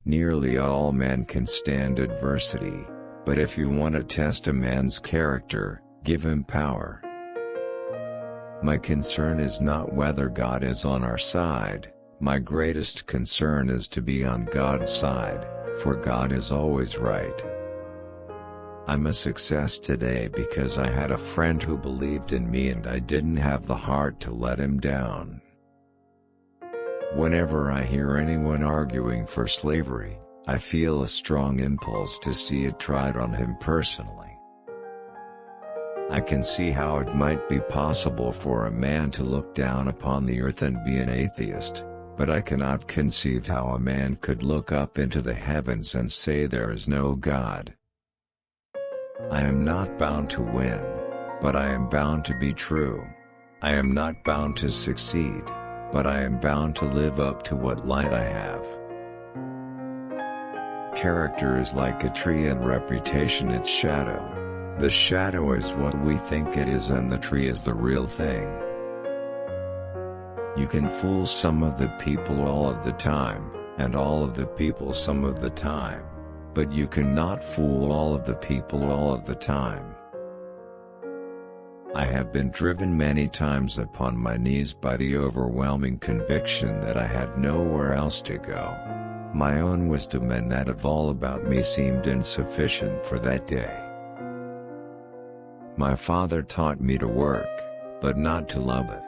Nearly all men can stand adversity, but if you want to test a man's character, give him power. My concern is not whether God is on our side, my greatest concern is to be on God's side, for God is always right. I'm a success today because I had a friend who believed in me and I didn't have the heart to let him down. Whenever I hear anyone arguing for slavery, I feel a strong impulse to see it tried on him personally. I can see how it might be possible for a man to look down upon the earth and be an atheist, but I cannot conceive how a man could look up into the heavens and say there is no God. I am not bound to win, but I am bound to be true. I am not bound to succeed, but I am bound to live up to what light I have. Character is like a tree and reputation its shadow. The shadow is what we think it is and the tree is the real thing. You can fool some of the people all of the time, and all of the people some of the time, but you cannot fool all of the people all of the time. I have been driven many times upon my knees by the overwhelming conviction that I had nowhere else to go. My own wisdom and that of all about me seemed insufficient for that day. My father taught me to work, but not to love it.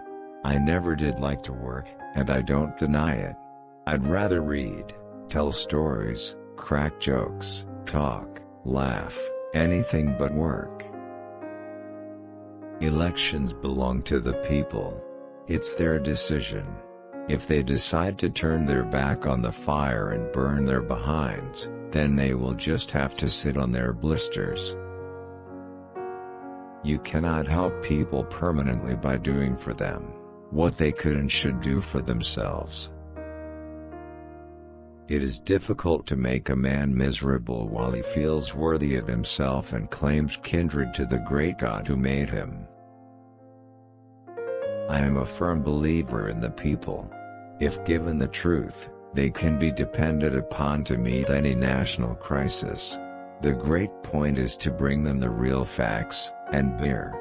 I never did like to work, and I don't deny it. I'd rather read, tell stories, crack jokes, talk, laugh, anything but work. Elections belong to the people. It's their decision. If they decide to turn their back on the fire and burn their behinds, then they will just have to sit on their blisters. You cannot help people permanently by doing for them what they could and should do for themselves. It is difficult to make a man miserable while he feels worthy of himself and claims kindred to the great God who made him. I am a firm believer in the people. If given the truth, they can be depended upon to meet any national crisis. The great point is to bring them the real facts, and bear.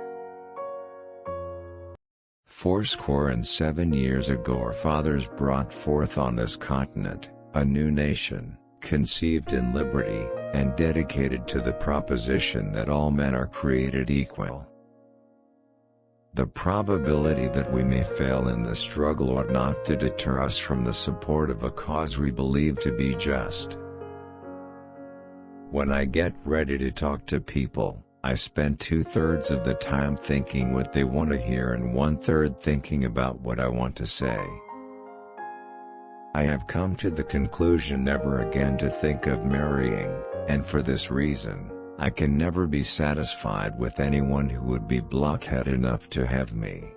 70 years ago our fathers brought forth on this continent a new nation, conceived in liberty, and dedicated to the proposition that all men are created equal. The probability that we may fail in the struggle ought not to deter us from the support of a cause we believe to be just. When I get ready to talk to people, I spend 2/3 of the time thinking what they want to hear and 1/3 thinking about what I want to say. I have come to the conclusion never again to think of marrying, and for this reason, I can never be satisfied with anyone who would be blockhead enough to have me.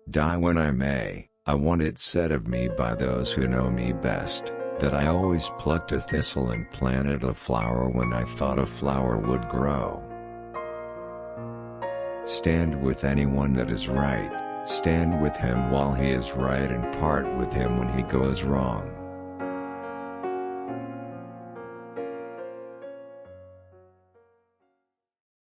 Die when I may, I want it said of me by those who know me best, that I always plucked a thistle and planted a flower when I thought a flower would grow. Stand with anyone that is right, stand with him while he is right and part with him when he goes wrong.